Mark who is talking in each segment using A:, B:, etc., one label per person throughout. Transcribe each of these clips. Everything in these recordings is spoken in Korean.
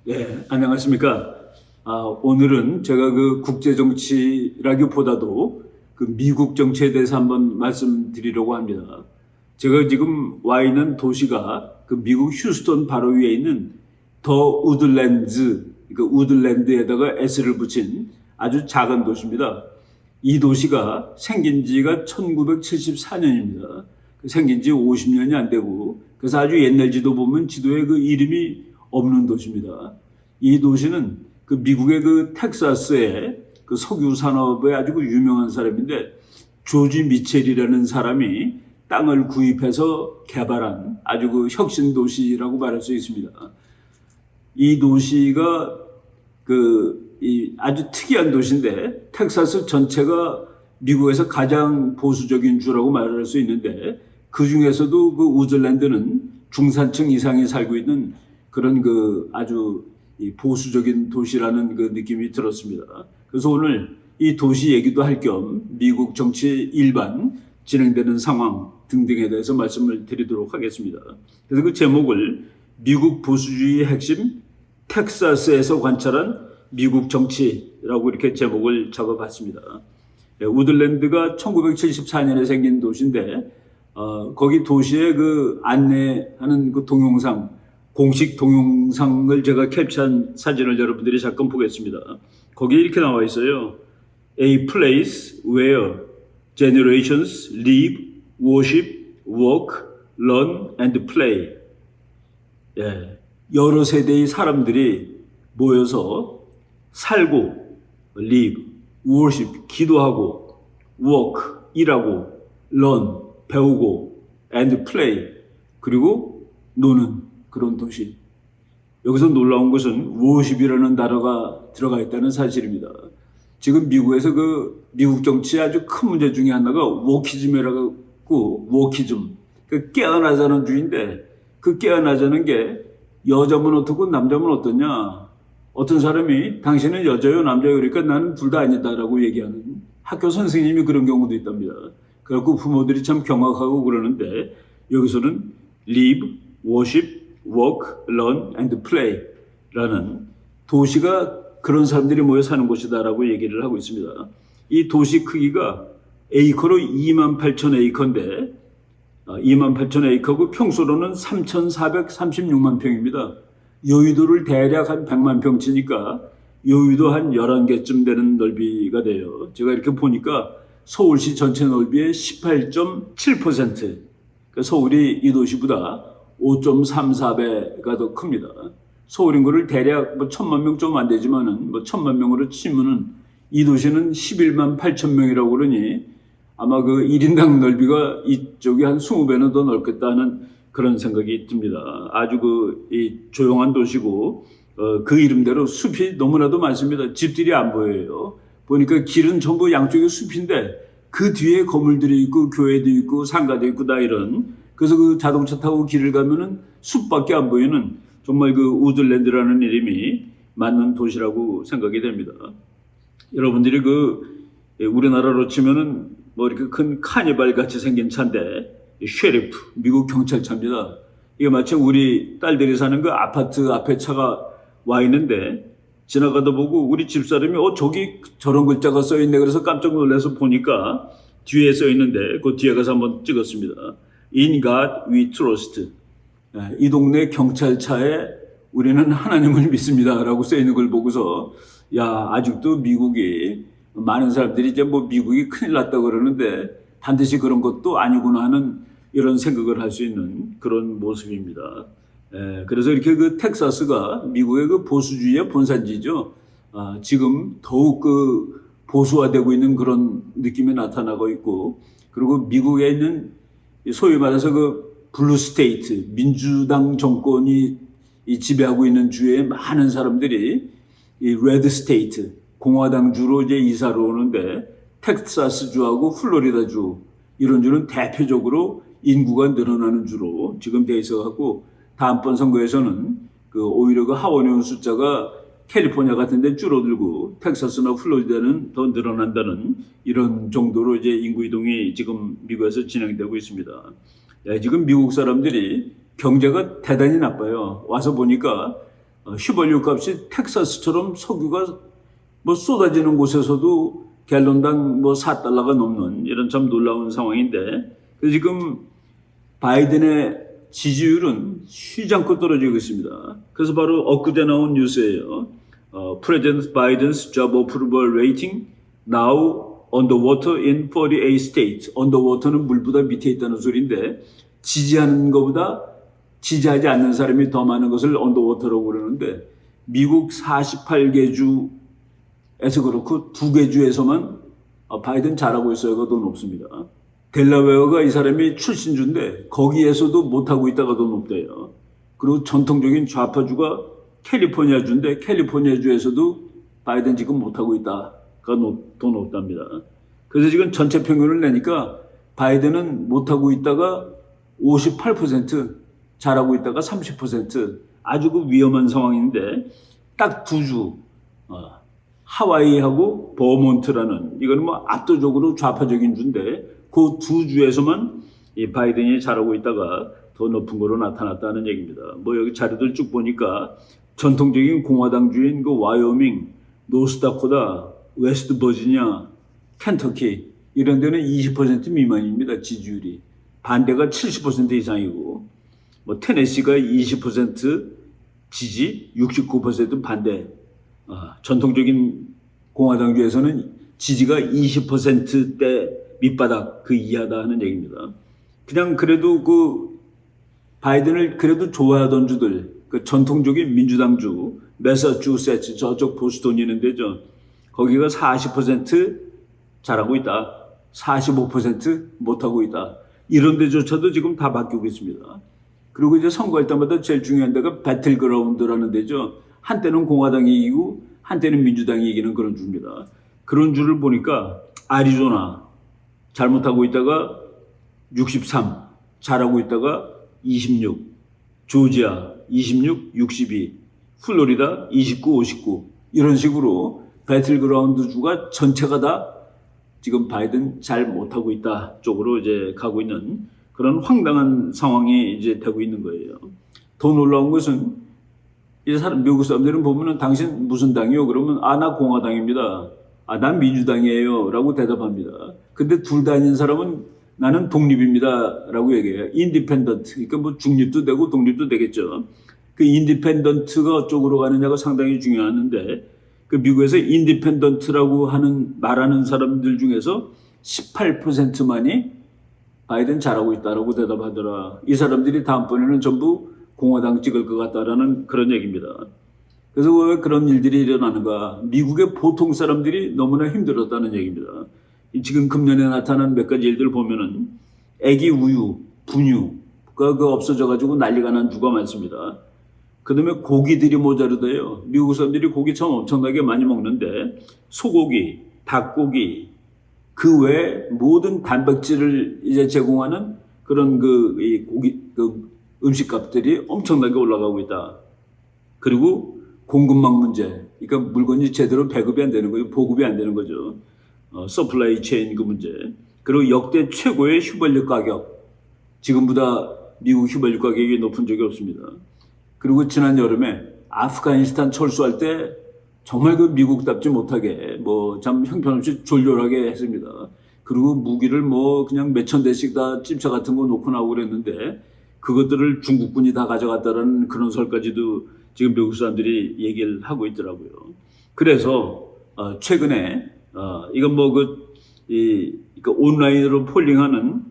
A: 네, 안녕하십니까. 오늘은 제가 그 국제정치라기보다도 그 미국 정치에 대해서 한번 말씀드리려고 합니다. 제가 지금 와 있는 도시가 그 미국 휴스턴 바로 위에 있는 더 우드랜드, 그 우드랜드에다가 S를 붙인 아주 작은 도시입니다. 이 도시가 생긴 지가 1974년입니다. 생긴 지 50년이 안 되고, 그래서 아주 옛날 지도 보면 지도에 그 이름이 없는 도시입니다. 이 도시는 그 미국의 그 텍사스의 그 석유 산업에 아주 그 유명한 사람인데, 조지 미첼이라는 사람이 땅을 구입해서 개발한 아주 그 혁신 도시라고 말할 수 있습니다. 이 도시가 이 아주 특이한 도시인데, 텍사스 전체가 미국에서 가장 보수적인 주라고 말할 수 있는데, 그 중에서도 그 우즐랜드는 중산층 이상이 살고 있는 그런 그 아주 보수적인 도시라는 그 느낌이 들었습니다. 그래서 오늘 이 도시 얘기도 할 겸 미국 정치 일반 진행되는 상황 등등에 대해서 말씀을 드리도록 하겠습니다. 그래서 그 제목을 미국 보수주의의 핵심 텍사스에서 관찰한 미국 정치라고 이렇게 제목을 잡아봤습니다. 우들랜드가 1974년에 생긴 도시인데, 거기 도시의 그 안내하는 그 동영상, 공식 동영상을 제가 캡처한 사진을 여러분들이 잠깐 보겠습니다. 거기에 이렇게 나와 있어요. A place where generations live, worship, work, learn and play. 예, 여러 세대의 사람들이 모여서 살고, live, worship, 기도하고, work, 일하고, learn, 배우고, and play, 그리고 노는 그런 도시. 여기서 놀라운 것은 worship이라는 단어가 들어가 있다는 사실입니다. 지금 미국에서 그 미국 정치의 아주 큰 문제 중에 하나가 워키즘이라고, 워키즘, 그 깨어나자는 주의인데, 그 깨어나자는 게 여자면 어떻고 남자면 어떠냐. 어떤 사람이 당신은 여자요 남자요 그러니까 나는 둘 다 아니다라고 얘기하는 학교 선생님이 그런 경우도 있답니다. 그래갖고 부모들이 참 경악하고 그러는데, 여기서는 live, worship, work, learn and play 라는 도시가 그런 사람들이 모여 사는 곳이다라고 얘기를 하고 있습니다. 이 도시 크기가 에이커로 28,000에이커인데, 28,000에이커고 평수로는 3,436만 평입니다. 여의도를 대략 한 100만 평 치니까 여의도 한 11개쯤 되는 넓이가 돼요. 제가 이렇게 보니까 서울시 전체 넓이의 18.7%, 그러니까 서울이 이 도시보다 5.34배가 더 큽니다. 서울 인구를 대략 뭐 1,000만 명 좀 안 되지만은 뭐 1,000만 명으로 치면은 이 도시는 11만 8천 명이라고 그러니 아마 그 1인당 넓이가 이쪽이 한 20배는 더 넓겠다는 그런 생각이 듭니다. 아주 이 조용한 도시고, 그 이름대로 숲이 너무나도 많습니다. 집들이 안 보여요. 보니까 길은 전부 양쪽에 숲인데 그 뒤에 건물들이 있고 교회도 있고 상가도 있고 다 이런, 그래서 그 자동차 타고 길을 가면은 숲밖에 안 보이는 정말 그 우들랜드라는 이름이 맞는 도시라고 생각이 됩니다. 여러분들이 우리나라로 치면은 뭐 이렇게 큰 카니발 같이 생긴 차인데, 쉐리프, 미국 경찰차입니다. 이게 마치 우리 딸들이 사는 그 아파트 앞에 차가 와 있는데, 지나가다 보고 우리 집사람이 저기 저런 글자가 써 있네 그래서 깜짝 놀라서 보니까 뒤에 써 있는데, 그 뒤에 가서 한번 찍었습니다. In God we trust. 이 동네 경찰차에 우리는 하나님을 믿습니다 라고 써 있는 걸 보고서, 야, 아직도 미국이 많은 사람들이 이제 뭐 미국이 큰일 났다 그러는데 반드시 그런 것도 아니구나 하는 이런 생각을 할 수 있는 그런 모습입니다. 그래서 이렇게 그 텍사스가 미국의 그 보수주의의 본산지죠. 지금 더욱 그 보수화되고 있는 그런 느낌이 나타나고 있고, 그리고 미국에 있는 소위 말해서 그 블루 스테이트, 민주당 정권이 지배하고 있는 주에 많은 사람들이 이 레드 스테이트, 공화당주로 이제 이사를 오는데, 텍사스주하고 플로리다주 이런 주는 대표적으로 인구가 늘어나는 주로 지금 돼 있어갖고, 다음번 선거에서는 오히려 그 하원의원 숫자가 캘리포니아 같은 데 줄어들고 텍사스나 플로리다는 더 늘어난다는 이런 정도로 이제 인구 이동이 지금 미국에서 진행되고 있습니다. 지금 미국 사람들이 경제가 대단히 나빠요. 와서 보니까 휘발유 값이 텍사스처럼 석유가 뭐 쏟아지는 곳에서도 갤런당 뭐 4달러가 넘는 이런 참 놀라운 상황인데 지금 바이든의 지지율은 쉬지 않고 떨어지고 있습니다. 그래서 바로 엊그제 나온 뉴스예요. President Biden's job approval rating now underwater in 48 states. underwater는 물보다 밑에 있다는 소리인데 지지하는 것보다 지지하지 않는 사람이 더 많은 것을 언더워터라고 그러는데 미국 48개 주에서 그렇고 2개 주에서만 바이든 잘하고 있어요가 더 높습니다. 델라웨어가 이 사람이 출신주인데 거기에서도 못하고 있다가 더 높대요. 그리고 전통적인 좌파주가 캘리포니아주인데 캘리포니아주에서도 바이든 지금 못하고 있다가 더 높답니다. 그래서 지금 전체 평균을 내니까 바이든은 못하고 있다가 58%, 잘하고 있다가 30%, 아주 그 위험한 상황인데 딱 2주, 하와이하고 버몬트라는 이거는 뭐 압도적으로 좌파적인 주인데 그 2주에서만 이 바이든이 잘하고 있다가 더 높은 거로 나타났다는 얘기입니다. 뭐 여기 자료들 쭉 보니까 전통적인 공화당주인 그 와이오밍, 노스다코다, 웨스트 버지니아, 켄터키 이런 데는 20% 미만입니다. 지지율이. 반대가 70% 이상이고 뭐 테네시가 20% 지지, 69% 반대. 전통적인 공화당주에서는 지지가 20%대 밑바닥 그 이하다 하는 얘기입니다. 그냥 그래도 그 바이든을 그래도 좋아하던 주들, 그 전통적인 민주당주, 매사추세츠 저쪽 보스턴 있는데 거기가 40% 잘하고 있다. 45% 못하고 있다. 이런 데조차도 지금 다 바뀌고 있습니다. 그리고 이제 선거할 때마다 제일 중요한 데가 배틀그라운드라는 데죠. 한때는 공화당이 이기고 한때는 민주당이 이기는 그런 주입니다. 그런 주를 보니까 애리조나 잘못하고 있다가 63, 잘하고 있다가 26, 조지아 26, 62, 플로리다 29, 59 이런 식으로 배틀그라운드 주가 전체가 다 지금 바이든 잘 못하고 있다 쪽으로 이제 가고 있는 그런 황당한 상황이 이제 되고 있는 거예요. 더 놀라운 것은 이 사람 미국 사람들은 보면은 당신 무슨 당이요? 그러면 나 공화당입니다. 난 민주당이에요. 라고 대답합니다. 근데 둘 다 아닌 사람은 나는 독립입니다. 라고 얘기해요. 인디펜던트. 그러니까 뭐 중립도 되고 독립도 되겠죠. 그 인디펜던트가 어쪽으로 가느냐가 상당히 중요한데 그 미국에서 인디펜던트라고 말하는 사람들 중에서 18%만이 바이든 잘하고 있다라고 대답하더라. 이 사람들이 다음번에는 전부 공화당 찍을 것 같다라는 그런 얘기입니다. 그래서 왜 그런 일들이 일어나는가? 미국의 보통 사람들이 너무나 힘들었다는 얘기입니다. 지금 금년에 나타난 몇 가지 일들 보면은 애기 우유, 분유가 없어져가지고 난리가 난 주가 많습니다. 그 다음에 고기들이 모자르대요. 미국 사람들이 고기 참 엄청나게 많이 먹는데 소고기, 닭고기, 그 외에 모든 단백질을 이제 제공하는 그런 이 고기, 음식값들이 엄청나게 올라가고 있다. 그리고 공급망 문제, 그러니까 물건이 제대로 배급이 안 되는 거예요. 보급이 안 되는 거죠. 서플라이 체인 그 문제. 그리고 역대 최고의 휘발유 가격. 지금보다 미국 휘발유 가격이 높은 적이 없습니다. 그리고 지난 여름에 아프가니스탄 철수할 때 정말 그 미국답지 못하게 뭐 참 형편없이 졸렬하게 했습니다. 그리고 무기를 뭐 그냥 몇천 대씩 다 찜차 같은 거 놓고 나오고 그랬는데 그것들을 중국군이 다 가져갔다라는 그런 설까지도 지금 미국 사람들이 얘기를 하고 있더라고요. 그래서 최근에 이건 뭐 그러니까 온라인으로 폴링하는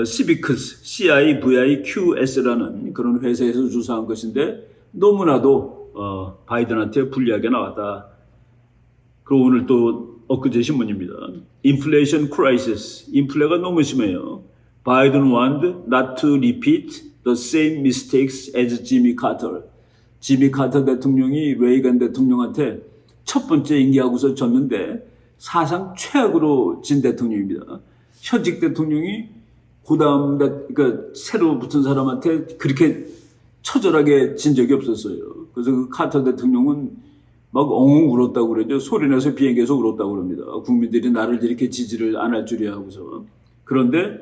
A: 시비크스, CIVIQS라는 그런 회사에서 조사한 것인데 너무나도 바이든한테 불리하게 나왔다. 그리고 오늘 또 엊그제 신문입니다. 인플레이션 크라이시스, 인플레가 너무 심해요. 바이든 warned not to repeat the same mistakes as Jimmy Carter. 지미 카터 대통령이 레이건 대통령한테 첫 번째 임기하고서 졌는데 사상 최악으로 진 대통령입니다. 현직 대통령이 그다음 그러니까 새로 붙은 사람한테 그렇게 처절하게 진 적이 없었어요. 그래서 그 카터 대통령은 막 엉엉 울었다고 그러죠. 소리내서 비행기에서 울었다고 그럽니다. 국민들이 나를 이렇게 지지를 안 할 줄이야 하고서. 그런데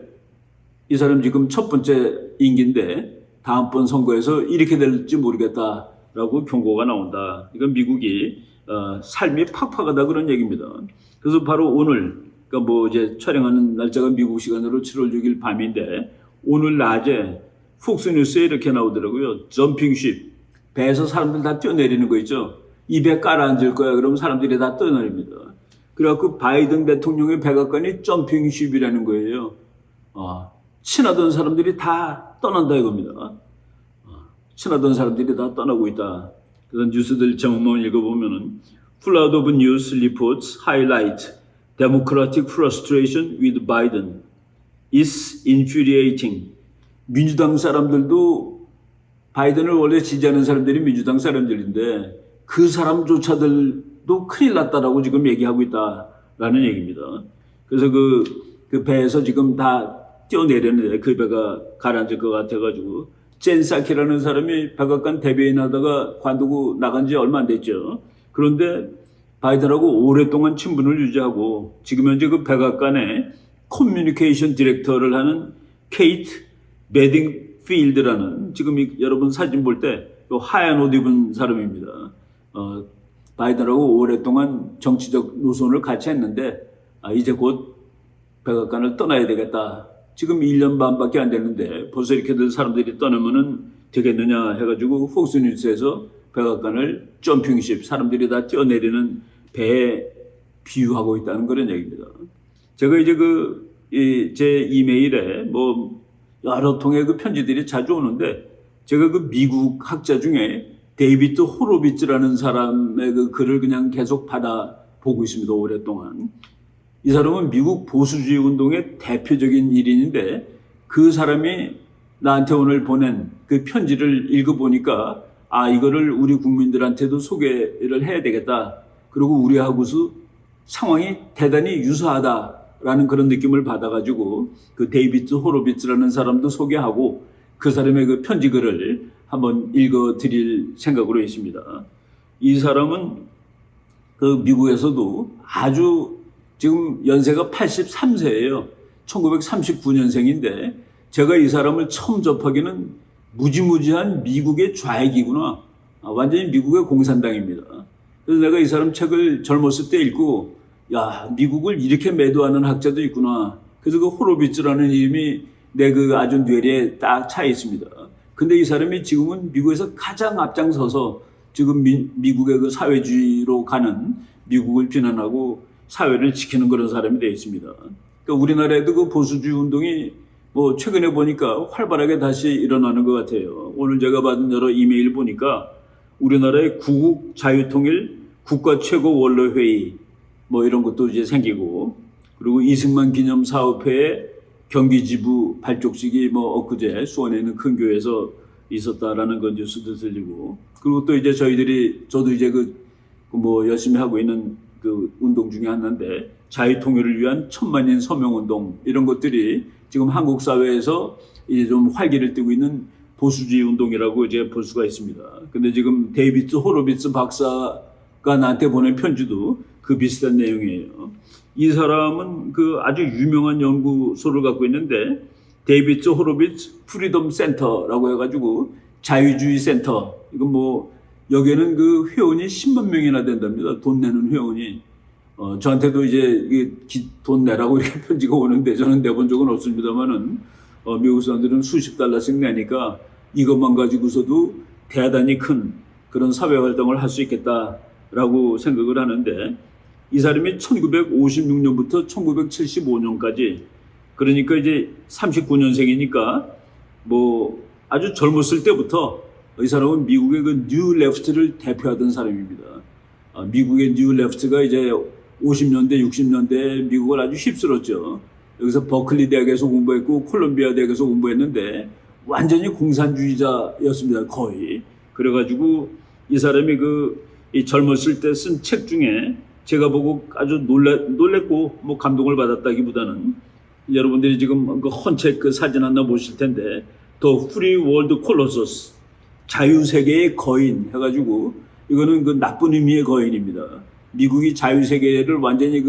A: 이 사람 지금 첫 번째 임기인데 다음번 선거에서 이렇게 될지 모르겠다 라고 경고가 나온다. 이건 미국이 삶이 팍팍하다 그런 얘기입니다. 그래서 바로 오늘, 그러니까 뭐 이제 촬영하는 날짜가 미국 시간으로 7월 6일 밤인데 오늘 낮에 폭스뉴스에 이렇게 나오더라고요. 점핑쉽, 배에서 사람들 다 뛰어내리는 거 있죠. 이 배 깔아앉을 거야. 그러면 사람들이 다 뛰어내립니다. 그래갖고 바이든 대통령의 백악관이 점핑쉽이라는 거예요. 친하던 사람들이 다 떠난다 이겁니다. 친하던 사람들이 다 떠나고 있다. 그런 뉴스들 제목만 읽어보면은 Flood of news reports highlight democratic frustration with Biden is infuriating. 민주당 사람들도 바이든을 원래 지지하는 사람들이 민주당 사람들인데 그 사람조차들도 큰일 났다라고 지금 얘기하고 있다라는 얘기입니다. 그래서 그 배에서 지금 다 뛰어내렸는데 그 배가 가라앉을 것 같아가지고 젠 사키라는 사람이 백악관 대변인 하다가 관두고 나간 지 얼마 안 됐죠. 그런데 바이든하고 오랫동안 친분을 유지하고 지금 현재 그 백악관의 커뮤니케이션 디렉터를 하는 케이트 매딩필드라는 지금 여러분 사진 볼 때 하얀 옷 입은 사람입니다. 바이든하고 오랫동안 정치적 노선을 같이 했는데 이제 곧 백악관을 떠나야 되겠다. 지금 1년 반밖에 안 됐는데 벌써 이렇게들 사람들이 떠나면은 되겠느냐 해가지고 폭스뉴스에서 백악관을 점핑쉽, 사람들이 다 뛰어내리는 배에 비유하고 있다는 그런 얘기입니다. 제가 이제 제 이메일에 뭐 여러 통의 그 편지들이 자주 오는데 제가 그 미국 학자 중에 데이비드 호로비츠라는 사람의 그 글을 그냥 계속 받아보고 있습니다. 오랫동안. 이 사람은 미국 보수주의 운동의 대표적인 일인인데 그 사람이 나한테 오늘 보낸 그 편지를 읽어보니까 이거를 우리 국민들한테도 소개를 해야 되겠다. 그리고 우리하고서 상황이 대단히 유사하다라는 그런 느낌을 받아가지고 그 데이비드 호로비츠라는 사람도 소개하고 그 사람의 그 편지 글을 한번 읽어드릴 생각으로 있습니다. 이 사람은 그 미국에서도 아주 지금 연세가 83세예요. 1939년생인데 제가 이 사람을 처음 접하기는 무지무지한 미국의 좌익이구나. 완전히 미국의 공산당입니다. 그래서 내가 이 사람 책을 젊었을 때 읽고 미국을 이렇게 매도하는 학자도 있구나. 그래서 그 호로비츠라는 이름이 내 그 아주 뇌리에 딱 차 있습니다. 근데 이 사람이 지금은 미국에서 가장 앞장서서 지금 미국의 그 사회주의로 가는 미국을 비난하고 사회를 지키는 그런 사람이 되어 있습니다. 그러니까 우리나라에도 그 보수주의 운동이 뭐 최근에 보니까 활발하게 다시 일어나는 것 같아요. 오늘 제가 받은 여러 이메일 보니까 우리나라의 구국 자유통일 국가 최고 원로회의 뭐 이런 것도 이제 생기고 그리고 이승만 기념 사업회의 경기지부 발족식이 뭐 엊그제 수원에 있는 큰 교회에서 있었다라는 건 뉴스도 들리고 그리고 또 이제 저도 이제 뭐 열심히 하고 있는 그 운동 중에 하나인데 자유통일을 위한 천만인 서명운동 이런 것들이 지금 한국 사회에서 이제 좀 활기를 띠고 있는 보수주의 운동이라고 이제 볼 수가 있습니다. 근데 지금 데이비드 호로비츠 박사가 나한테 보낸 편지도 그 비슷한 내용이에요. 이 사람은 그 아주 유명한 연구소를 갖고 있는데 데이비드 호로비츠 프리덤 센터라고 해가지고 자유주의 센터 이건 뭐 여기에는 그 회원이 10만 명이나 된답니다. 돈 내는 회원이. 저한테도 이제 돈 내라고 이렇게 편지가 오는데 저는 내본 적은 없습니다만은 미국 사람들은 수십 달러씩 내니까 이것만 가지고서도 대단히 큰 그런 사회 활동을 할 수 있겠다라고 생각을 하는데 이 사람이 1956년부터 1975년까지 그러니까 이제 39년생이니까 뭐 아주 젊었을 때부터 이 사람은 미국의 그 뉴 레프트를 대표하던 사람입니다. 미국의 뉴 레프트가 이제 50년대, 60년대 미국을 아주 휩쓸었죠. 여기서 버클리 대학에서 공부했고 콜롬비아 대학에서 공부했는데 완전히 공산주의자였습니다. 거의. 그래가지고 이 사람이 이 젊었을 때 쓴 책 중에 제가 보고 아주 놀랬고 뭐 감동을 받았다기보다는 여러분들이 지금 그 헌책 그 사진 하나 보실 텐데 The Free World Colossus 자유세계의 거인 해가지고 이거는 그 나쁜 의미의 거인입니다. 미국이 자유세계를 완전히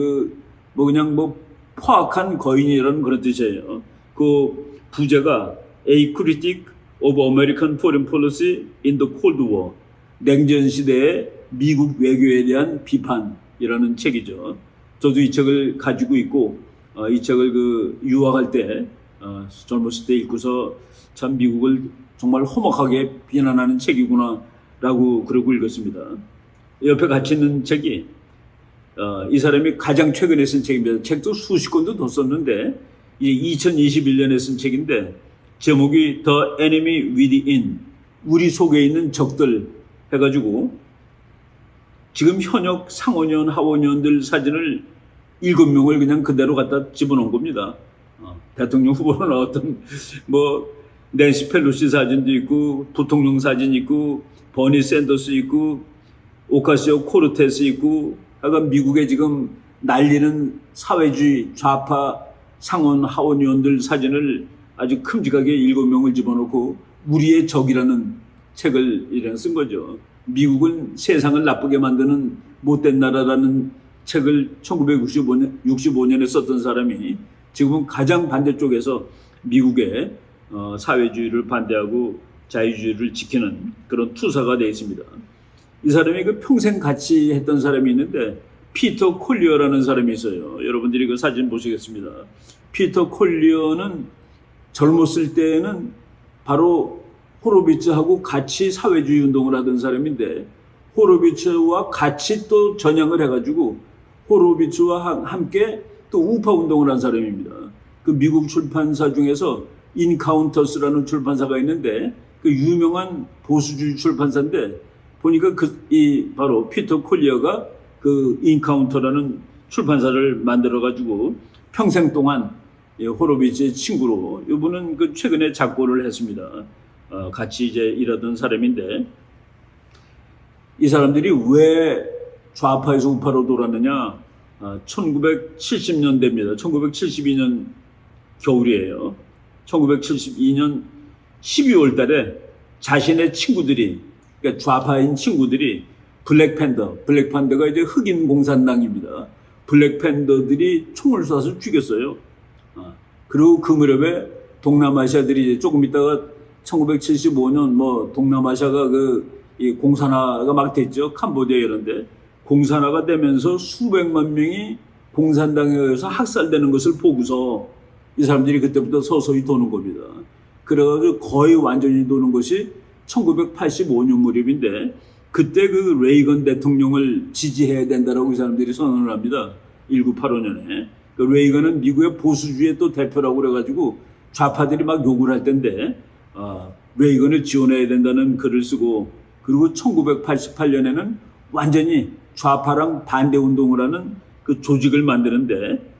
A: 그냥 포악한 거인이라는 그런 뜻이에요. 그 부제가 A Critic of American Foreign Policy in the Cold War 냉전 시대의 미국 외교에 대한 비판이라는 책이죠. 저도 이 책을 가지고 있고 이 책을 그 유학할 때 젊었을 때 읽고서 참 미국을 정말 험악하게 비난하는 책이구나라고 그러고 읽었습니다. 옆에 같이 있는 책이 이 사람이 가장 최근에 쓴 책입니다. 책도 수십 권도 더 썼는데 이제 2021년에 쓴 책인데 제목이 The Enemy Within, 우리 속에 있는 적들 해가지고 지금 현역 상원의원 하원의원들 사진을 7명을 그냥 그대로 갖다 집어넣은 겁니다. 대통령 후보로 나왔던 뭐 낸시 펠로시 사진도 있고 부통령 사진 있고 버니 샌더스 있고 오카시오 코르테스 있고 약간 미국에 지금 날리는 사회주의 좌파 상원 하원의원들 사진을 아주 큼직하게 7명을 집어넣고 우리의 적이라는 책을 이런 쓴 거죠. 미국은 세상을 나쁘게 만드는 못된 나라라는 책을 1965년에 썼던 사람이 지금은 가장 반대쪽에서 미국의 사회주의를 반대하고 자유주의를 지키는 그런 투사가 되어 있습니다. 이 사람이 그 평생 같이 했던 사람이 있는데 피터 콜리어라는 사람이 있어요. 여러분들이 그 사진 보시겠습니다. 피터 콜리어는 젊었을 때에는 바로 호로비츠하고 같이 사회주의 운동을 하던 사람인데 호로비츠와 같이 또 전향을 해가지고 호로비츠와 함께 또 우파 운동을 한 사람입니다. 그 미국 출판사 중에서 인카운터스라는 출판사가 있는데 그 유명한 보수주의 출판사인데 보니까 바로 피터 콜리어가 그 인카운터라는 출판사를 만들어가지고 평생 동안 호로비츠의 친구로 이분은 그 최근에 작고를 했습니다. 같이 이제 일하던 사람인데 이 사람들이 왜 좌파에서 우파로 돌았느냐? 1970년대입니다. 1972년 겨울이에요. 1972년 12월 달에 자신의 친구들이, 그러니까 좌파인 친구들이 블랙팬더가 이제 흑인 공산당입니다. 블랙팬더들이 총을 쏴서 죽였어요. 그리고 그 무렵에 동남아시아들이 조금 있다가 1975년 뭐 동남아시아가 이 공산화가 막 됐죠. 캄보디아 이런데 공산화가 되면서 수백만 명이 공산당에 의해서 학살되는 것을 보고서 이 사람들이 그때부터 서서히 도는 겁니다. 그래가지고 거의 완전히 도는 것이 1985년 무렵인데 그때 그 레이건 대통령을 지지해야 된다라고 이 사람들이 선언을 합니다. 1985년에. 그 레이건은 미국의 보수주의의 또 대표라고 그래가지고 좌파들이 막 욕을 할 텐데 레이건을 지원해야 된다는 글을 쓰고 그리고 1988년에는 완전히 좌파랑 반대 운동을 하는 그 조직을 만드는데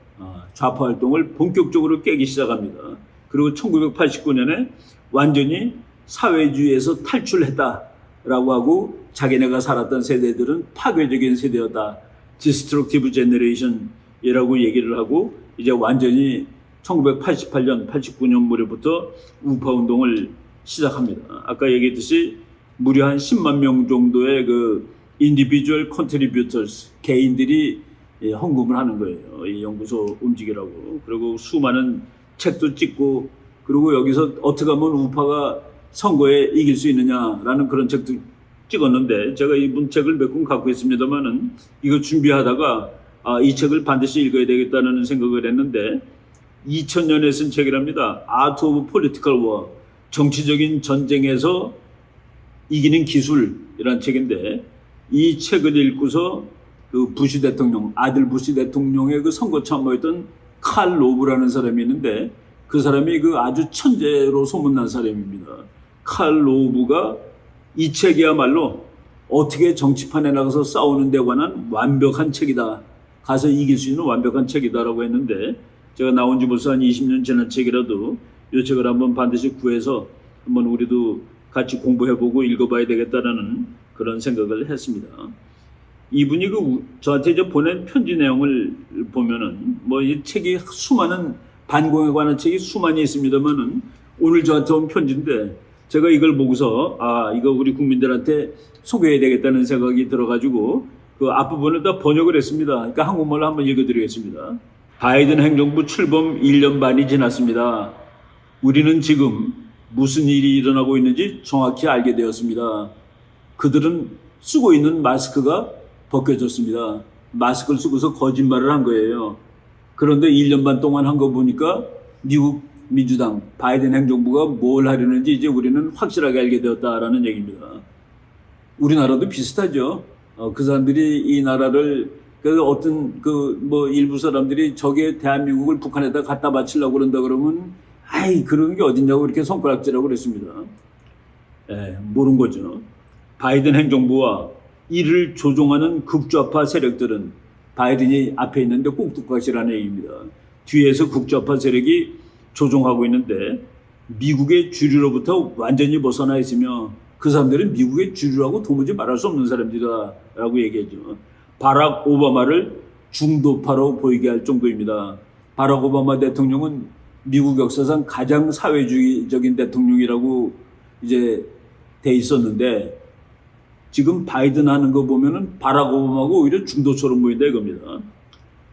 A: 좌파 활동을 본격적으로 깨기 시작합니다. 그리고 1989년에 완전히 사회주의에서 탈출했다라고 하고 자기네가 살았던 세대들은 파괴적인 세대였다. Destructive Generation이라고 얘기를 하고 이제 완전히 1988년, 89년 무렵부터 우파 운동을 시작합니다. 아까 얘기했듯이 무려 한 10만 명 정도의 그 individual contributors, 개인들이 헌금을 하는 거예요. 이 연구소 움직이라고. 그리고 수많은 책도 찍고 그리고 여기서 어떻게 하면 우파가 선거에 이길 수 있느냐라는 그런 책도 찍었는데 제가 이분 책을 몇 권 갖고 있습니다만은 이거 준비하다가 이 책을 반드시 읽어야 되겠다는 생각을 했는데 2000년에 쓴 책이랍니다. Art of Political War, 정치적인 전쟁에서 이기는 기술이라는 책인데 이 책을 읽고서 그 부시 대통령, 아들 부시 대통령의 그 선거 참모였던 칼 로브라는 사람이 있는데 그 사람이 그 아주 천재로 소문난 사람입니다. 칼 로브가 이 책이야말로 어떻게 정치판에 나가서 싸우는 데 관한 완벽한 책이다. 가서 이길 수 있는 완벽한 책이다라고 했는데 제가 나온 지 벌써 한 20년 지난 책이라도 이 책을 한번 반드시 구해서 한번 우리도 같이 공부해보고 읽어봐야 되겠다라는 그런 생각을 했습니다. 이분이 저한테 이제 보낸 편지 내용을 보면은 뭐 이 책이 수많은 반공에 관한 책이 수많이 있습니다만은 오늘 저한테 온 편지인데 제가 이걸 보고서 이거 우리 국민들한테 소개해야 되겠다는 생각이 들어가지고 그 앞부분을 다 번역을 했습니다. 그러니까 한국말로 한번 읽어드리겠습니다. 바이든 행정부 출범 1년 반이 지났습니다. 우리는 지금 무슨 일이 일어나고 있는지 정확히 알게 되었습니다. 그들은 쓰고 있는 마스크가 벗겨졌습니다. 마스크를 쓰고서 거짓말을 한 거예요. 그런데 1년 반 동안 한 거 보니까 미국 민주당 바이든 행정부가 뭘 하려는지 이제 우리는 확실하게 알게 되었다라는 얘기입니다. 우리나라도 비슷하죠. 그 사람들이 이 나라를 어떤 일부 사람들이 저게 대한민국을 북한에다 갖다 바치려고 그런다 그러면 아이 그런 게 어딨냐고 이렇게 손가락질하고 그랬습니다. 모른 거죠. 바이든 행정부와 이를 조종하는 극좌파 세력들은 바이든이 앞에 있는데 꼭두각시라는 얘기입니다. 뒤에서 극좌파 세력이 조종하고 있는데 미국의 주류로부터 완전히 벗어나 있으며 그 사람들은 미국의 주류라고 도무지 말할 수 없는 사람들이라고 얘기하죠. 바락 오바마를 중도파로 보이게 할 정도입니다. 바락 오바마 대통령은 미국 역사상 가장 사회주의적인 대통령이라고 이제 돼 있었는데 지금 바이든 하는 거 보면은 바락 오바마가 오히려 중도처럼 보인다 이겁니다.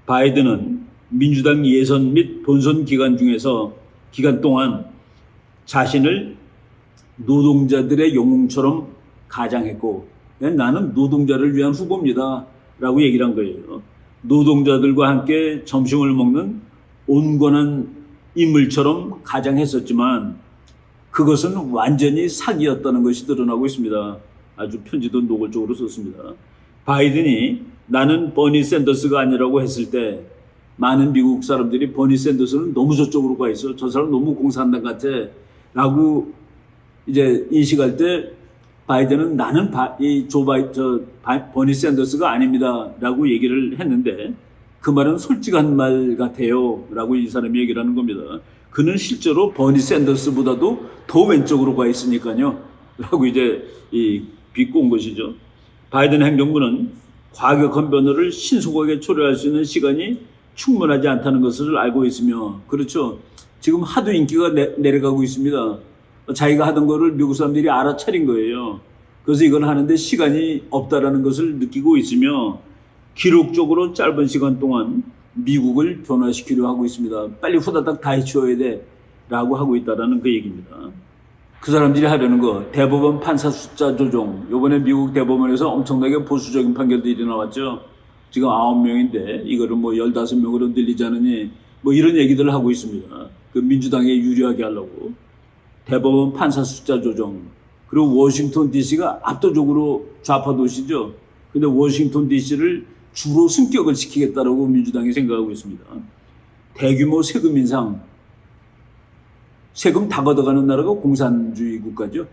A: 바이든은 민주당 예선 및 본선 기간 동안 자신을 노동자들의 영웅처럼 가장했고 나는 노동자를 위한 후보입니다 라고 얘기를 한 거예요. 노동자들과 함께 점심을 먹는 온건한 인물처럼 가장했었지만 그것은 완전히 사기였다는 것이 드러나고 있습니다. 아주 편지도 노골적으로 썼습니다. 바이든이 나는 버니 샌더스가 아니라고 했을 때 많은 미국 사람들이 버니 샌더스는 너무 저쪽으로 가 있어. 저 사람 너무 공산당 같아. 라고 이제 인식할 때 바이든은 나는 버니 샌더스가 아닙니다. 라고 얘기를 했는데 그 말은 솔직한 말 같아요. 라고 이 사람이 얘기를 하는 겁니다. 그는 실제로 버니 샌더스보다도 더 왼쪽으로 가 있으니까요. 라고 이제 비꼬 온 것이죠. 바이든 행정부는 과격한 변호를 신속하게 초래할 수 있는 시간이 충분하지 않다는 것을 알고 있으며 그렇죠. 지금 하도 인기가 내려가고 있습니다. 자기가 하던 거를 미국 사람들이 알아차린 거예요. 그래서 이걸 하는데 시간이 없다라는 것을 느끼고 있으며 기록적으로 짧은 시간 동안 미국을 변화시키려 하고 있습니다. 빨리 후다닥 다 해치워야 돼 라고 하고 있다는 그 얘기입니다. 그 사람들이 하려는 거 대법원 판사 숫자 조정. 이번에 미국 대법원에서 엄청나게 보수적인 판결들이 나왔죠. 지금 9명인데 이거를 15명으로 늘리자느니 이런 얘기들을 하고 있습니다. 그 민주당에 유리하게 하려고. 대법원 판사 숫자 조정. 그리고 워싱턴 DC가 압도적으로 좌파 도시죠. 근데 워싱턴 DC를 주로 승격을 시키겠다라고 민주당이 생각하고 있습니다. 대규모 세금 인상. 세금 다 걷어가는 나라가 공산주의 국가죠.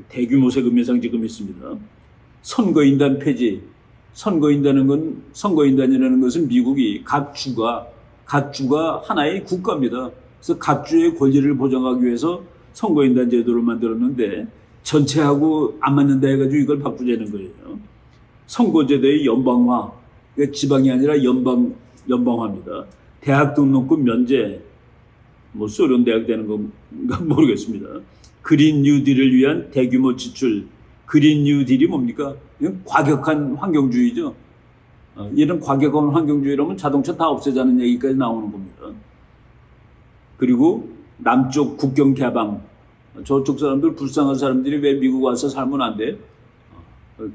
A: 대규모 세금 인상 지금 있습니다. 선거인단 폐지. 선거인단이라는 것은 미국이 각 주가 하나의 국가입니다. 그래서 각 주의 권리를 보장하기 위해서 선거인단 제도를 만들었는데 전체하고 안 맞는다 해가지고 이걸 바꾸자는 거예요. 선거제도의 연방화, 그러니까 지방이 아니라 연방화입니다. 대학 등록금 면제, 소련 대학 되는 건가 모르겠습니다. 그린 뉴딜을 위한 대규모 지출. 그린 뉴딜이 뭡니까? 이건 과격한 환경주의죠. 이런 과격한 환경주의라면 자동차 다 없애자는 얘기까지 나오는 겁니다. 그리고 남쪽 국경 개방. 저쪽 사람들 불쌍한 사람들이 왜 미국 와서 살면 안 돼?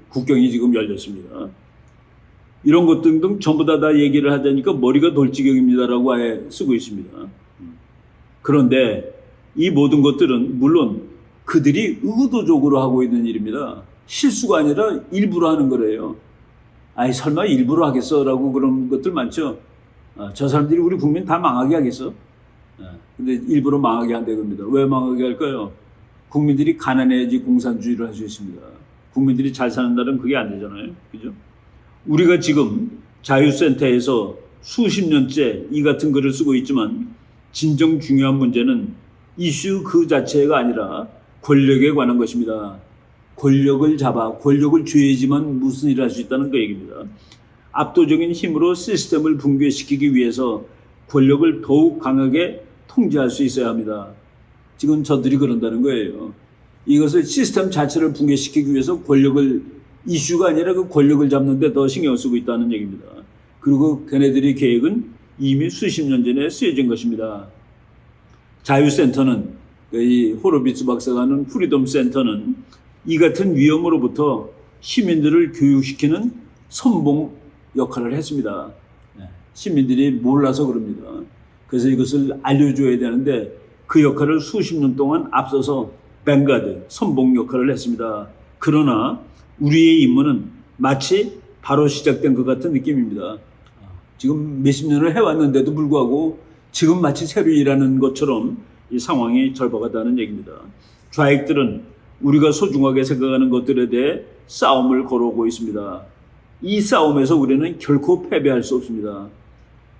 A: 국경이 지금 열렸습니다. 이런 것 등등 전부 다 얘기를 하자니까 머리가 돌 지경입니다라고 아예 쓰고 있습니다. 그런데 이 모든 것들은 물론 그들이 의도적으로 하고 있는 일입니다. 실수가 아니라 일부러 하는 거래요. 아이 설마 일부러 하겠어라고 그런 것들 많죠. 저 사람들이 우리 국민 다 망하게 하겠어. 근데 일부러 망하게 한다 겁니다. 왜 망하게 할까요? 국민들이 가난해야지 공산주의를 할 수 있습니다. 국민들이 잘 사는 날은 그게 안 되잖아요. 그죠? 우리가 지금 자유센터에서 수십 년째 이 같은 글을 쓰고 있지만 진정 중요한 문제는 이슈 그 자체가 아니라 권력에 관한 것입니다. 권력을 쥐어야지만 무슨 일을 할 수 있다는 그 얘기입니다. 압도적인 힘으로 시스템을 붕괴시키기 위해서 권력을 더욱 강하게 통제할 수 있어야 합니다. 지금 저들이 그런다는 거예요. 이것을 시스템 자체를 붕괴시키기 위해서 이슈가 아니라 그 권력을 잡는 데 더 신경을 쓰고 있다는 얘기입니다. 그리고 걔네들의 계획은 이미 수십 년 전에 쓰여진 것입니다. 자유센터는 이 호로비츠 박사가 하는 프리덤 센터는 이 같은 위험으로부터 시민들을 교육시키는 선봉 역할을 했습니다. 시민들이 몰라서 그럽니다. 그래서 이것을 알려줘야 되는데 그 역할을 수십 년 동안 앞서서 뱅가드, 선봉 역할을 했습니다. 그러나 우리의 임무는 마치 바로 시작된 것 같은 느낌입니다. 지금 몇십 년을 해왔는데도 불구하고 지금 마치 새로 일하는 것처럼 이 상황이 절박하다는 얘기입니다. 좌익들은 우리가 소중하게 생각하는 것들에 대해 싸움을 걸어오고 있습니다. 이 싸움에서 우리는 결코 패배할 수 없습니다.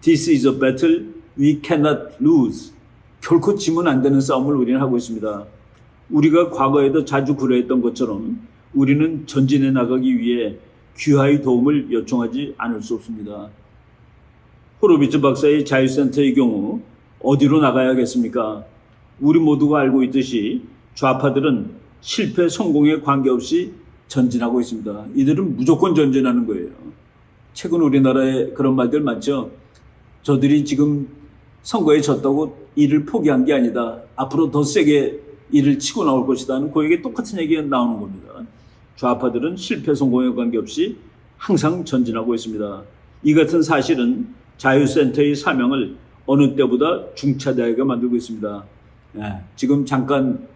A: This is a battle we cannot lose. 결코 지면 안 되는 싸움을 우리는 하고 있습니다. 우리가 과거에도 자주 그러했던 것처럼 우리는 전진해 나가기 위해 귀하의 도움을 요청하지 않을 수 없습니다. 호로비츠 박사의 자유센터의 경우 어디로 나가야겠습니까? 우리 모두가 알고 있듯이 좌파들은 실패 성공에 관계없이 전진하고 있습니다. 이들은 무조건 전진하는 거예요. 최근 우리나라에 그런 말들 많죠. 저들이 지금 선거에 졌다고 일을 포기한 게 아니다. 앞으로 더 세게 일을 치고 나올 것이다는 그에게 똑같은 얘기가 나오는 겁니다. 좌파들은 실패 성공에 관계없이 항상 전진하고 있습니다. 이 같은 사실은 자유센터의 사명을 어느 때보다 중차대하게 만들고 있습니다. 지금 잠깐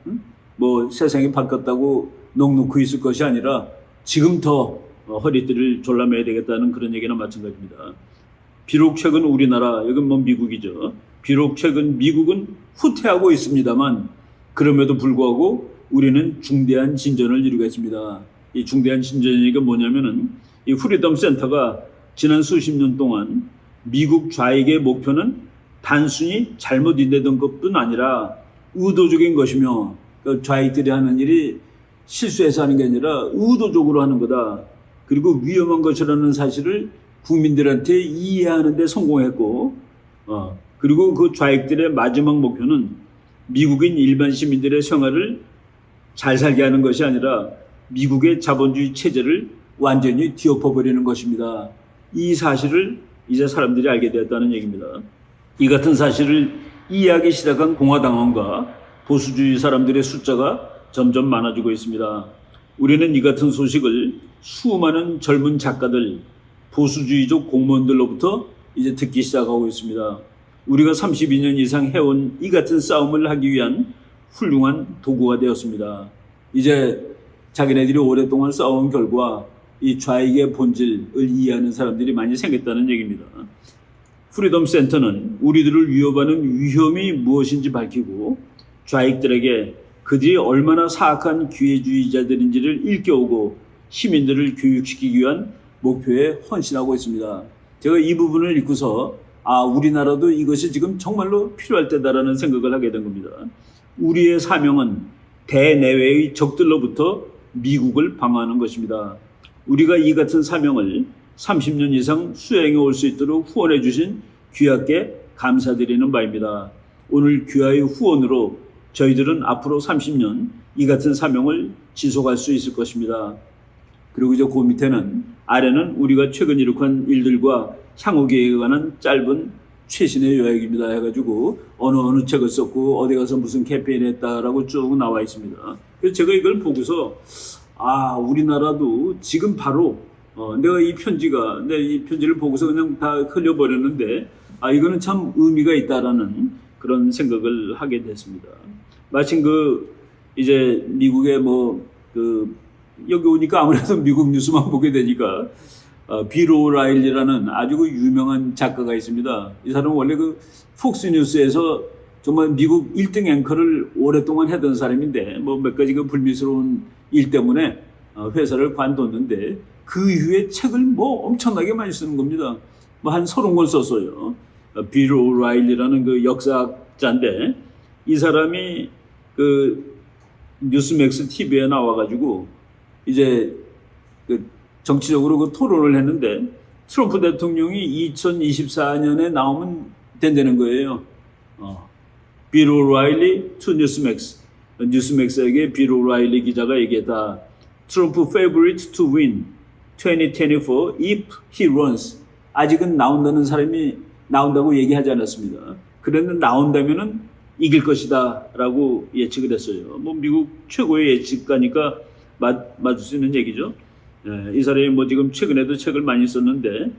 A: 세상이 바뀌었다고 넋놓고 있을 것이 아니라 지금 더 허리띠를 졸라매야 되겠다는 그런 얘기나 마찬가지입니다. 비록 최근 우리나라, 여긴 미국이죠. 비록 최근 미국은 후퇴하고 있습니다만 그럼에도 불구하고 우리는 중대한 진전을 이루고 있습니다. 이 중대한 진전이 뭐냐면은 이 프리덤 센터가 지난 수십 년 동안 미국 좌익의 목표는 단순히 잘못 인내된 것뿐 아니라 의도적인 것이며 좌익들이 하는 일이 실수해서 하는 게 아니라 의도적으로 하는 거다. 그리고 위험한 것이라는 사실을 국민들한테 이해하는 데 성공했고 그리고 그 좌익들의 마지막 목표는 미국인 일반 시민들의 생활을 잘 살게 하는 것이 아니라 미국의 자본주의 체제를 완전히 뒤엎어버리는 것입니다. 이 사실을 이제 사람들이 알게 되었다는 얘기입니다. 이 같은 사실을 이해하기 시작한 공화당원과 보수주의 사람들의 숫자가 점점 많아지고 있습니다. 우리는 이 같은 소식을 수많은 젊은 작가들, 보수주의적 공무원들로부터 이제 듣기 시작하고 있습니다. 우리가 32년 이상 해온 이 같은 싸움을 하기 위한 훌륭한 도구가 되었습니다. 이제 자기네들이 오랫동안 싸운 결과 이 좌익의 본질을 이해하는 사람들이 많이 생겼다는 얘기입니다. 프리덤 센터는 우리들을 위협하는 위험이 무엇인지 밝히고 좌익들에게 그들이 얼마나 사악한 기회주의자들인지를 일깨우고 시민들을 교육시키기 위한 목표에 헌신하고 있습니다. 제가 이 부분을 읽고서 우리나라도 이것이 지금 정말로 필요할 때다라는 생각을 하게 된 겁니다. 우리의 사명은 대내외의 적들로부터 미국을 방어하는 것입니다. 우리가 이 같은 사명을 30년 이상 수행해 올 수 있도록 후원해 주신 귀하께 감사드리는 바입니다. 오늘 귀하의 후원으로 저희들은 앞으로 30년 이 같은 사명을 지속할 수 있을 것입니다. 그리고 이제 그 밑에는 아래는 우리가 최근 이룩한 일들과 향후 계획에 관한 짧은 최신의 요약입니다 해가지고 어느 책을 썼고 어디 가서 무슨 캠페인을 했다라고 쭉 나와 있습니다. 그래서 제가 이걸 보고서 우리나라도 지금 바로 내가 이 편지를 보고서 그냥 다 흘려버렸는데 이거는 참 의미가 있다라는 그런 생각을 하게 됐습니다. 마침 이제 미국의 여기 오니까 아무래도 미국 뉴스만 보게 되니까 빌 오라일리라는 아주 유명한 작가가 있습니다. 이 사람은 원래 폭스뉴스에서 정말 미국 1등 앵커를 오랫동안 하던 사람인데 몇 가지 불미스러운 일 때문에 회사를 관뒀는데 그 이후에 책을 엄청나게 많이 쓰는 겁니다. 한 30권 썼어요. 빌 오라일리라는 역사학자인데 이 사람이 뉴스맥스 TV에 나와가지고 이제 정치적으로 토론을 했는데 트럼프 대통령이 2024년에 나오면 된다는 거예요. 빌 오라일리 투 뉴스맥스에게 빌 오라일리 기자가 얘기했다. 트럼프 favorite to win 2024 if he runs. 아직은 나온다고 얘기하지 않았습니다. 그랬는데 나온다면은 이길 것이다 라고 예측을 했어요. 미국 최고의 예측가니까 맞을 수 있는 얘기죠. 이 사람이 뭐 지금 최근에도 책을 많이 썼는데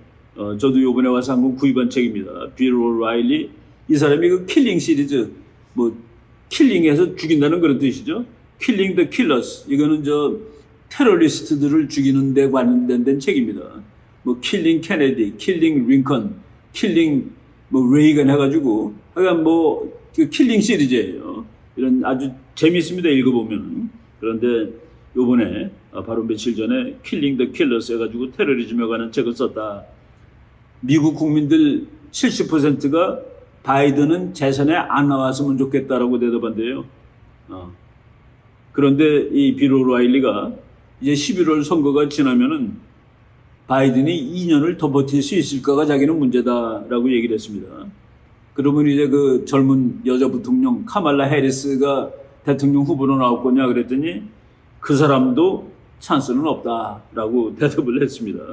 A: 저도 요번에 와서 한권 구입한 책입니다. 빌 오라일리. 이 사람이 그 킬링 시리즈, 뭐 킬링해서 죽인다는 그런 뜻이죠. 킬링 더 킬러스. 이거는 저 테러리스트들을 죽이는 데 관련된 책입니다. 뭐 킬링 케네디, 킬링 링컨, 킬링 뭐 레이건 해가지고 하여간 뭐 그 킬링 시리즈예요. 이런 아주 재미있습니다. 읽어보면. 그런데 요번에 바로 며칠 전에 킬링 더 킬러스 해가지고 테러리즘에 관한 책을 썼다. 미국 국민들 70%가 바이든은 재선에 안 나왔으면 좋겠다라고 대답한대요. 그런데 이 빌 오라일리가 이제 11월 선거가 지나면은 바이든이 2년을 더 버틸 수 있을까가 자기는 문제다라고 얘기를 했습니다. 그러면 이제 그 젊은 여자 부통령 카말라 해리스가 대통령 후보로 나올 거냐 그랬더니 그 사람도 찬스는 없다라고 대답을 했습니다.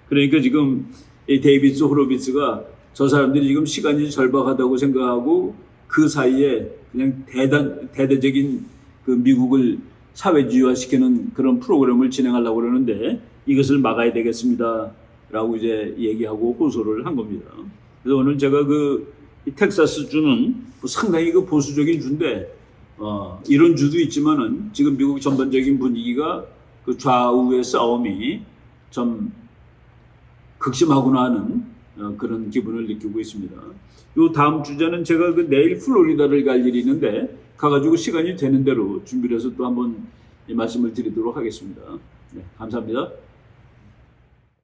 A: 그러니까 지금 이 데이비드 호로비츠가 저 사람들이 지금 시간이 절박하다고 생각하고 그 사이에 그냥 대대적인 그 미국을 사회주의화시키는 그런 프로그램을 진행하려고 그러는데 이것을 막아야 되겠습니다. 라고 이제 얘기하고 호소를 한 겁니다. 그래서 오늘 제가 그 텍사스 주는 상당히 그 보수적인 주인데, 이런 주도 있지만은 지금 미국 전반적인 분위기가 그 좌우의 싸움이 좀 극심하구나 하는 그런 기분을 느끼고 있습니다. 요 다음 주제는 제가 그 내일 플로리다를 갈 일이 있는데 가가지고 시간이 되는 대로 준비를 해서 또 한번 이 말씀을 드리도록 하겠습니다. 네, 감사합니다.